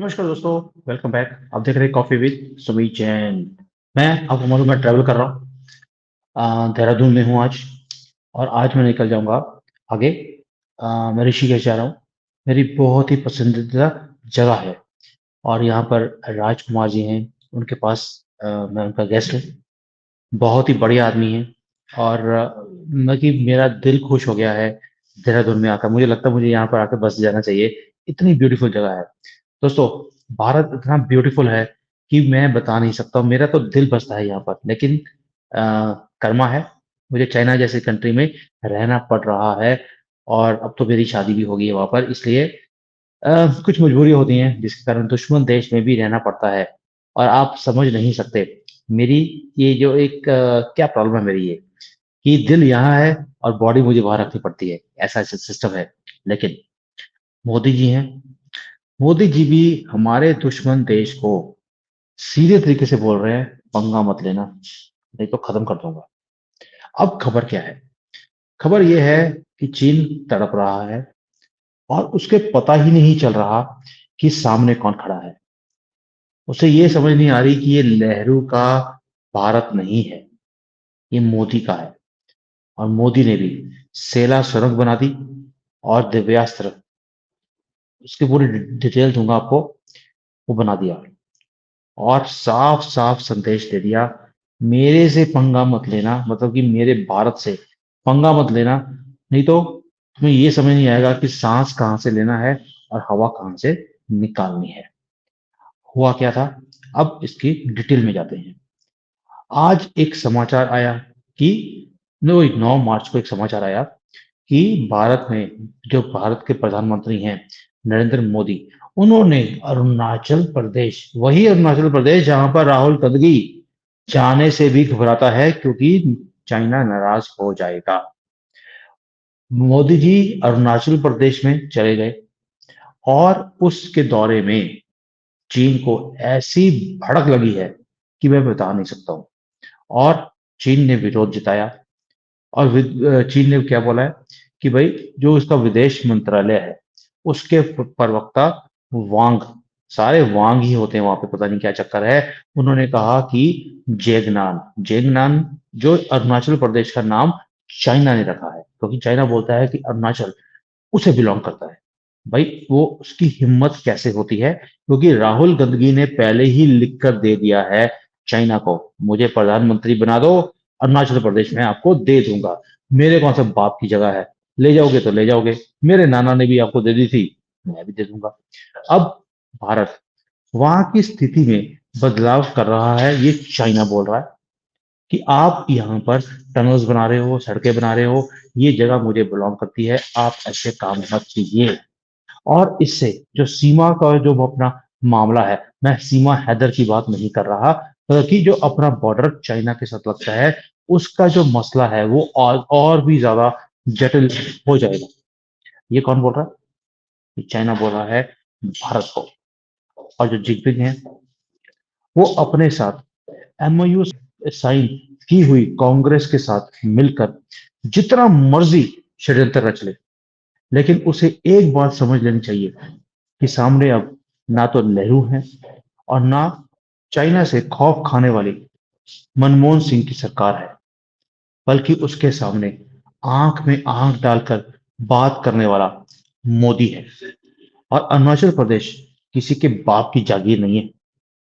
नमस्कार दोस्तों। Welcome back. आप देख रहे हैं कॉफी विद सुमित जैन। मैं आपको मालूम मैं ट्रैवल कर रहा हूँ। देहरादून में हूँ आज। और आज मैं निकल जाऊंगा आगे। मैं ऋषिकेश जा रहा हूँ। मेरी बहुत ही पसंदीदा जगह है। और यहाँ पर राजकुमार जी हैं। उनके पास मैं उनका गेस्ट हूँ। बहुत ही बढ़िया आदमी है। और मेरा दिल खुश हो गया है देहरादून में आकर। मुझे लगता है मुझे यहाँ पर आकर बस जाना चाहिए। इतनी ब्यूटीफुल जगह है दोस्तों। भारत इतना ब्यूटीफुल है कि मैं बता नहीं सकता हूँ। मेरा तो दिल बसता है यहाँ पर, लेकिन कर्मा है। मुझे चाइना जैसी कंट्री में रहना पड़ रहा है। और अब तो मेरी शादी भी हो गई है वहां पर, इसलिए कुछ मजबूरी होती हैं जिसके कारण दुश्मन देश में भी रहना पड़ता है। और आप समझ नहीं सकते मेरी ये जो एक क्या प्रॉब्लम है मेरी ये, कि दिल यहाँ है और बॉडी मुझे वहां रखनी पड़ती है। ऐसा सिस्टम है। लेकिन मोदी जी हैं। मोदी जी भी हमारे दुश्मन देश को सीधे तरीके से बोल रहे हैं, पंगा मत लेना नहीं तो खत्म कर दूंगा। अब खबर क्या है? खबर यह है कि चीन तड़प रहा है। और उसके पता ही नहीं चल रहा कि सामने कौन खड़ा है। उसे ये समझ नहीं आ रही कि ये नेहरू का भारत नहीं है, ये मोदी का है। और मोदी ने भी सेला सुरंग बना दी और दिव्यास्त्र, उसकी पूरी डिटेल दूंगा आपको, वो बना दिया। और साफ साफ संदेश दे दिया, मेरे से पंगा मत लेना, मतलब कि मेरे भारत से पंगा मत लेना, नहीं तो तुम्हें ये समझ नहीं आएगा कि सांस कहाँ से लेना है और हवा कहाँ से निकालनी है। हुआ क्या था, अब इसकी डिटेल में जाते हैं। आज एक समाचार आया कि 9 मार्च को एक समाचार आया कि भारत में जो भारत के प्रधानमंत्री हैं नरेंद्र मोदी, उन्होंने अरुणाचल प्रदेश, वही अरुणाचल प्रदेश जहां पर राहुल गांधी जाने से भी घबराता है क्योंकि चाइना नाराज हो जाएगा, मोदी जी अरुणाचल प्रदेश में चले गए। और उसके दौरे में चीन को ऐसी भड़क लगी है कि मैं बता नहीं सकता हूं। और चीन ने विरोध जताया। और चीन ने क्या बोला है कि भाई, जो उसका विदेश मंत्रालय है, उसके प्रवक्ता वांग, सारे वांग ही होते हैं वहां पे, पता नहीं क्या चक्कर है। उन्होंने कहा कि जेगनान जेगनान जो अरुणाचल प्रदेश का नाम चाइना ने रखा है, क्योंकि चाइना बोलता है कि अरुणाचल उसे बिलोंग करता है। भाई, वो उसकी हिम्मत कैसे होती है, क्योंकि राहुल गांधी ने पहले ही लिख कर दे दिया है चाइना को, मुझे प्रधानमंत्री बना दो, अरुणाचल प्रदेश में आपको दे दूंगा। मेरे कौन सा बाप की जगह है, ले जाओगे तो ले जाओगे, मेरे नाना ने भी आपको दे दी थी, मैं भी दे दूंगा। अब भारत वहां की स्थिति में बदलाव कर रहा है, ये चाइना बोल रहा है कि आप यहाँ पर टनल्स बना रहे हो, सड़कें बना रहे हो, ये जगह मुझे बिलोंग करती है, आप ऐसे काम मत कीजिए। और इससे जो सीमा का जो अपना मामला है, मैं सीमा हैदर की बात नहीं कर रहा, बल्कि जो अपना बॉर्डर चाइना के साथ लगता है, उसका जो मसला है वो और भी ज्यादा जटिल हो जाएगा। ये कौन बोल रहा है? ये चाइना बोल रहा है भारत को। और जो जिनपिंग है, वो अपने साथ एमओयू साइन की हुई कांग्रेस के साथ मिलकर जितना मर्जी षड्यंत्र रच ले, लेकिन उसे एक बात समझ लेनी चाहिए कि सामने अब ना तो नेहरू है और ना चाइना से खौफ खाने वाली मनमोहन सिंह की सरकार है, बल्कि उसके सामने आंख में आंख डालकर बात करने वाला मोदी है। और अरुणाचल प्रदेश किसी के बाप की जागीर नहीं है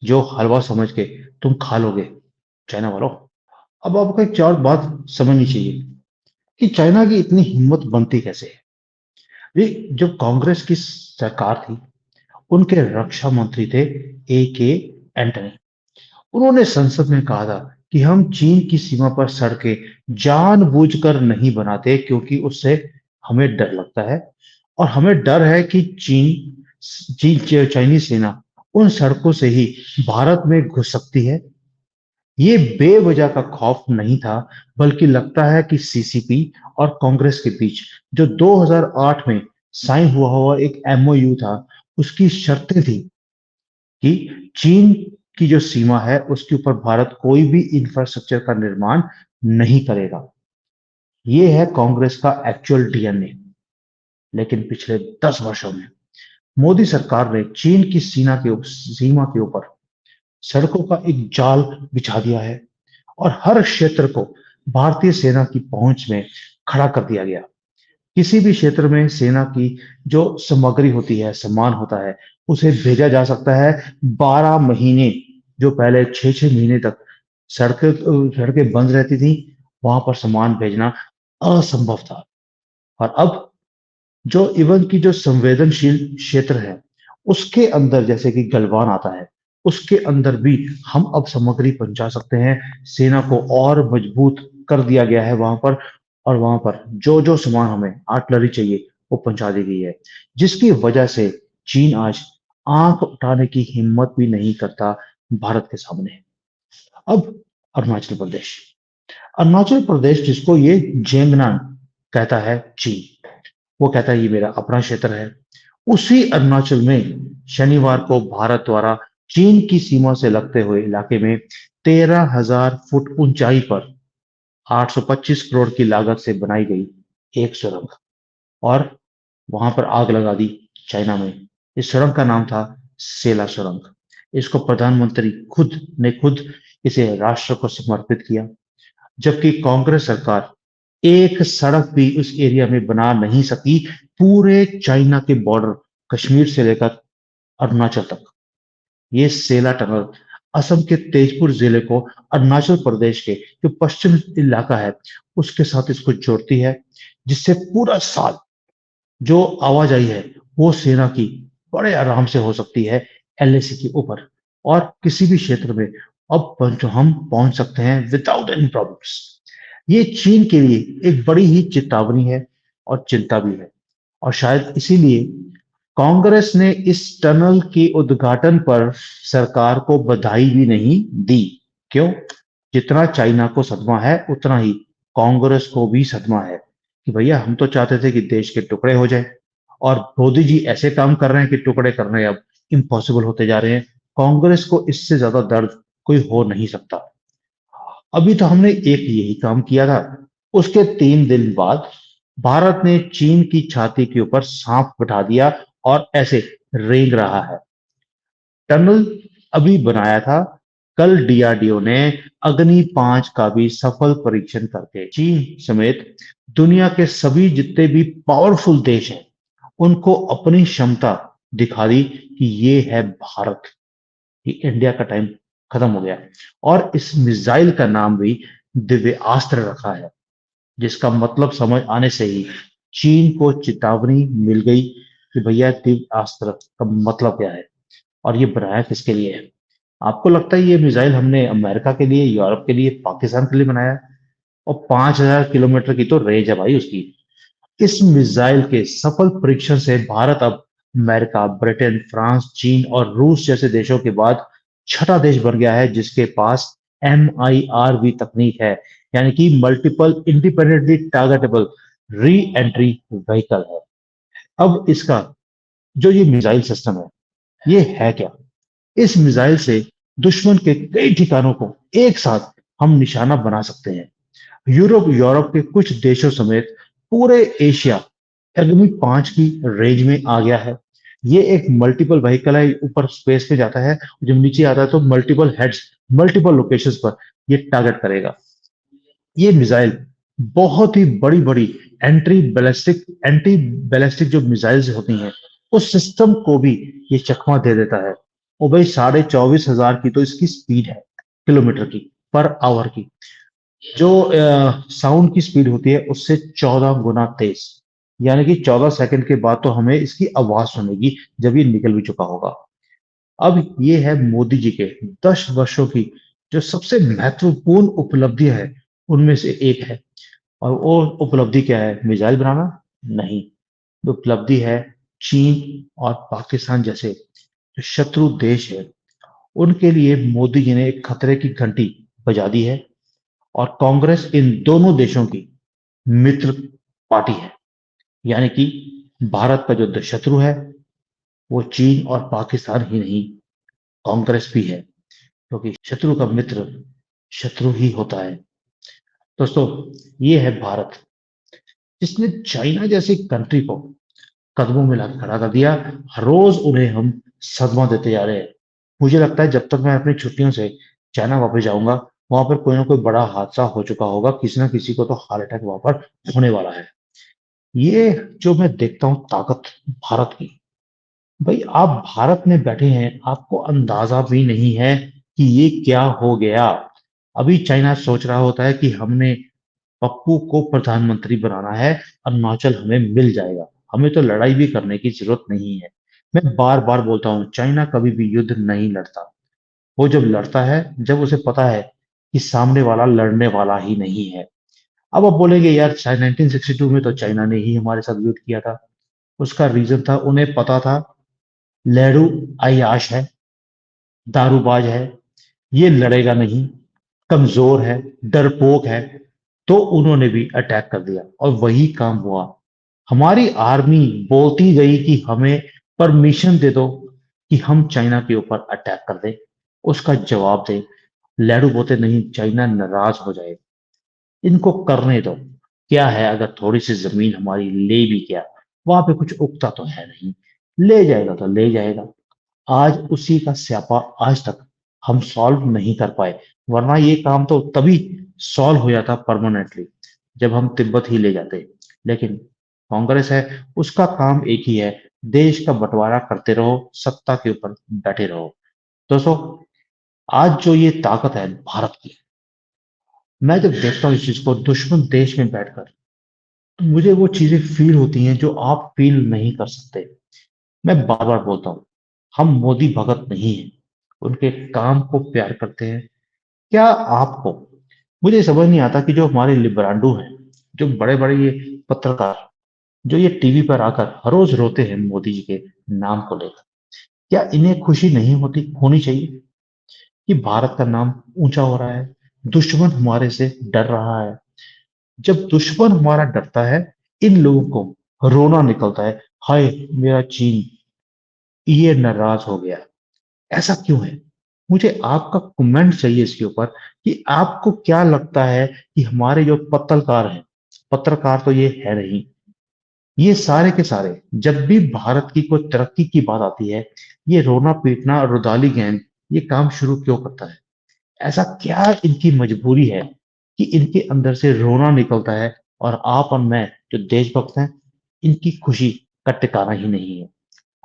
जो हलवा समझ के तुम खा लोगे, चाइना वालों। अब आपको एक और बात समझनी चाहिए कि चाइना की इतनी हिम्मत बनती कैसे है। ये जो कांग्रेस की सरकार थी, उनके रक्षा मंत्री थे ए के एंटनी। उन्होंने संसद में कहा था कि हम चीन की सीमा पर सड़कें जानबूझकर नहीं बनाते, क्योंकि उससे हमें डर लगता है। और हमें डर है कि चाइनीज सेना उन सड़कों से ही भारत में घुस सकती है। ये बेवजह का खौफ नहीं था, बल्कि लगता है कि सीसीपी और कांग्रेस के बीच जो 2008 में साइन हुआ एक एमओयू था, उसकी शर्तें थी कि चीन की जो सीमा है उसके ऊपर भारत कोई भी इंफ्रास्ट्रक्चर का निर्माण नहीं करेगा। ये है कांग्रेस का एक्चुअल डीएनए। लेकिन पिछले 10 वर्षों में मोदी सरकार ने चीन की सीमा के ऊपर सड़कों का एक जाल बिछा दिया है और हर क्षेत्र को भारतीय सेना की पहुंच में खड़ा कर दिया गया। किसी भी क्षेत्र में सेना की जो सामग्री होती है, सामान होता है, उसे भेजा जा सकता है 12 महीने। जो पहले 6-6 महीने तक सड़कें बंद रहती थी, वहां पर सामान भेजना असंभव था। और अब जो इवन की जो संवेदनशील क्षेत्र है, उसके अंदर जैसे कि गलवान आता है, उसके अंदर भी हम अब सामग्री पहुंचा सकते हैं। सेना को और मजबूत कर दिया गया है वहां पर। और वहां पर जो जो सामान हमें आर्टिलरी चाहिए वो पहुंचा दी गई है, जिसकी वजह से चीन आज आंख उठाने की हिम्मत भी नहीं करता भारत के सामने। अब अरुणाचल प्रदेश, अरुणाचल प्रदेश जिसको ये जेंगनान कहता है चीन, वो कहता है ये मेरा अपना क्षेत्र है। उसी अरुणाचल में शनिवार को भारत द्वारा चीन की सीमा से लगते हुए इलाके में 13,000 फुट ऊंचाई पर 825 करोड़ की लागत से बनाई गई एक सुरंग, और वहां पर आग लगा दी चाइना में। इस सुरंग का नाम था सेला सुरंग। इसको प्रधानमंत्री खुद इसे राष्ट्र को समर्पित किया, जबकि कांग्रेस सरकार एक सड़क भी उस एरिया में बना नहीं सकी, पूरे चाइना के बॉर्डर, कश्मीर से लेकर अरुणाचल तक। ये सेला टनल असम के तेजपुर जिले को अरुणाचल प्रदेश के जो पश्चिम इलाका है उसके साथ इसको जोड़ती है, जिससे पूरा साल जो आवाजाही है वो सेना की बड़े आराम से हो सकती है एलएसी के ऊपर। और किसी भी क्षेत्र में अब हम पहुंच सकते हैं विदाउट एनी प्रॉब्लम्स। ये चीन के लिए एक बड़ी ही चेतावनी है और चिंता भी है। और शायद इसीलिए कांग्रेस ने इस टनल के उद्घाटन पर सरकार को बधाई भी नहीं दी। क्यों? जितना चाइना को सदमा है उतना ही कांग्रेस को भी सदमा है कि भैया हम तो चाहते थे कि देश के टुकड़े हो जाए, और मोदी जी ऐसे काम कर रहे हैं कि टुकड़े करने अब इम्पॉसिबल होते जा रहे हैं। कांग्रेस को इससे ज्यादा दर्द कोई हो नहीं सकता। अभी तो हमने एक यही काम किया था, उसके 3 दिन बाद भारत ने चीन की छाती के ऊपर सांप बिठा दिया और ऐसे रेंग रहा है। टनल अभी बनाया था, कल डीआरडीओ ने अग्नि 5 का भी सफल परीक्षण करके चीन समेत दुनिया के सभी जितने भी पावरफुल देश हैं उनको अपनी क्षमता दिखा दी कि ये है भारत, कि इंडिया का टाइम खत्म हो गया। और इस मिसाइल का नाम भी दिव्य अस्त्र रखा है, जिसका मतलब समझ आने से ही चीन को चेतावनी मिल गई कि भैया दिव्य अस्त्र का मतलब क्या है और ये बनाया किसके लिए है। आपको लगता है ये मिसाइल हमने अमेरिका के लिए, यूरोप के लिए, पाकिस्तान के लिए बनाया है? और 5,000 किलोमीटर की तो रेंज है भाई उसकी। इस मिसाइल के सफल परीक्षण से भारत अब अमेरिका, ब्रिटेन, फ्रांस, चीन और रूस जैसे देशों के बाद छठा देश बन गया है जिसके पास MIRV तकनीक है, यानी कि multiple independently targetable re entry vehicle है। अब इसका जो ये मिसाइल सिस्टम है, ये है क्या? इस मिसाइल से दुश्मन के कई ठिकानों को एक साथ हम निशाना बना सकते हैं। यूरोप के कुछ देशों समेत पूरे एशिया अग्नि 5 की रेंज में आ गया है। ये एक मल्टीपल व्हीकल है, ऊपर स्पेस पे जाता है, जब नीचे आता है तो मल्टीपल हेड्स, मल्टीपल लोकेशंस पर ये टारगेट करेगा। ये मिसाइल बहुत ही बड़ी बड़ी एंटी बैलिस्टिक जो मिसाइल्स होती हैं उस सिस्टम को भी ये चकमा दे देता है। और भाई 24,500 की तो इसकी स्पीड है, किलोमीटर की, पर आवर की। जो साउंड की स्पीड होती है उससे 14 गुना तेज, यानी कि 14 सेकंड के बाद तो हमें इसकी आवाज सुनेगी जब ये निकल भी चुका होगा। अब ये है मोदी जी के 10 वर्षों की जो सबसे महत्वपूर्ण उपलब्धियां है उनमें से एक है। और वो उपलब्धि क्या है? मिसाइल बनाना? नहीं, उपलब्धि है चीन और पाकिस्तान जैसे जो शत्रु देश है उनके लिए मोदी जी ने एक खतरे की घंटी बजा दी है। और कांग्रेस इन दोनों देशों की मित्र पार्टी है, यानी कि भारत का जो शत्रु है वो चीन और पाकिस्तान ही नहीं, कांग्रेस भी है, क्योंकि शत्रु का मित्र शत्रु ही होता है। दोस्तों, ये है भारत, जिसने चाइना जैसी कंट्री को कदमों में लाके खड़ा कर दिया। हर रोज़ उन्हें हम सदमा देते जा रहे हैं। मुझे लगता है जब तक मैं अपनी छुट्टियों से चाइना वापस जाऊँगा, वहाँ पर कोई न कोई बड़ा हादसा हो चुका होगा, किसी न किसी को तो हार्ट अटैक वहाँ पर होने वाला है। ये जो मैं देखता हूँ ताकत भारत की, भई आप भारत में बैठे हैं, आपको अंदाज़ा भी नहीं है कि ये क्या हो गया। अभी चाइना सोच रहा होता है कि हमने पप्पू को प्रधानमंत्री बनाना है, अरुणाचल हमें मिल जाएगा। हमें तो लड़ाई भी करने की ज़रूरत नहीं है। मैं बार-बार बोलता हूँ, चाइना कभी भी युद्ध नहीं लड़ता। वो जब लड़ता है, जब उसे पता है कि सामने वाला लड़ने वाला ही नहीं है। अब आप बोलेंगे यार 1962 में तो चाइना ने ही हमारे साथ युद्ध किया था। उसका रीज़न था उन्हें पता था लहरू अय्याश है, दारूबाज है, ये लड़ेगा नहीं, कमज़ोर है, डरपोक है, तो उन्होंने भी अटैक कर दिया और वही काम हुआ। हमारी आर्मी बोलती गई कि हमें परमिशन दे दो कि हम चाइना के ऊपर अटैक कर दें, उसका जवाब दें। लहरू बोलते नहीं, चाइना नाराज़ हो जाएगा। इनको करने दो। क्या है अगर थोड़ी-सी ज़मीन हमारी ले भी गया, वहाँ पे कुछ उगता तो है नहीं, ले जाएगा तो ले जाएगा। आज उसी का स्यापा आज तक हम सॉल्व नहीं कर पाए, वरना ये काम तो तभी सॉल्व हो जाता परमानेंटली, जब हम तिब्बत ही ले जाते। लेकिन कांग्रेस है, उसका काम एक ही है, देश का बँटवारा करते रहो, सत्ता के ऊपर बैठे रहो। दोस्तों, आज जो ये ताकत है भारत की, मैं जब देखता हूँ इस चीज़ को दुश्मन देश में बैठकर, तो मुझे वो चीज़ें फ़ील होती हैं जो आप फ़ील नहीं कर सकते। मैं बार-बार बोलता हूँ, हम मोदी भगत नहीं हैं, उनके काम को प्यार करते हैं। क्या आपको मुझे समझ नहीं आता कि जो हमारे लिब्रांडो हैं, जो बड़े-बड़े ये पत्रकार, जो ये टीवी पर आकर हर रोज़ रोते हैं मोदी जी के नाम को लेकर, क्या इन्हें खुशी नहीं होनी चाहिए कि भारत का नाम ऊँचा हो रहा है, दुश्मन हमारे से डर रहा है। जब दुश्मन हमारा डरता है, इन लोगों को रोना निकलता है, हाय! मेरा चीन, ये नाराज़ हो गया। ऐसा क्यों है? मुझे आपका कमेंट चाहिए इसके ऊपर कि आपको क्या लगता है कि हमारे जो पत्रकार हैं, पत्रकार तो ये है नहीं, ये सारे के सारे जब भी भारत की कोई तरक्की की बात आती है, ये रोना-पीटना और रुदाली गैंग ये काम शुरू क्यों करता है? ऐसा क्या इनकी मजबूरी है कि इनके अंदर से रोना निकलता है और आप और मैं जो देशभक्त हैं, इनकी खुशी का ठिकाना ही नहीं है।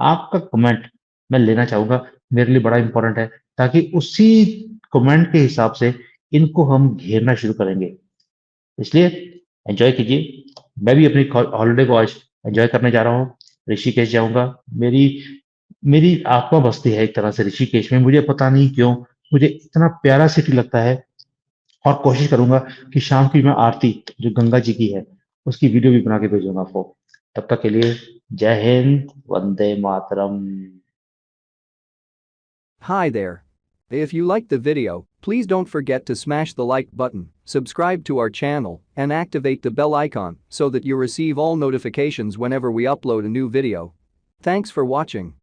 आपका कमेंट मैं लेना चाहूँगा, मेरे लिए बड़ा इम्पोर्टेंट है, ताकि उसी कमेंट के हिसाब से इनको हम घेरना शुरू करेंगे। इसलिए एन्जॉय कीजिए। मैं भी अपनी हॉलिडे को आज एन्जॉय करने जा रहा हूँ। ऋषिकेश जाऊँगा। मेरी मेरी आत्मा बसती है एक तरह से ऋषिकेश में। मुझे पता नहीं क्यों, मुझे इतना प्यारा सिटी लगता है और कोशिश करूँगा कि शाम की मैं आरती जो गंगा जी की है, उसकी वीडियो भी बना के भेजूँगा आपको। तब तक के लिए जय Hind, Vande Mataram. Hi there. If you liked the video, please don't forget to smash the like button, subscribe to our channel, and activate the bell icon so that you receive all notifications whenever we upload a new video. Thanks for watching.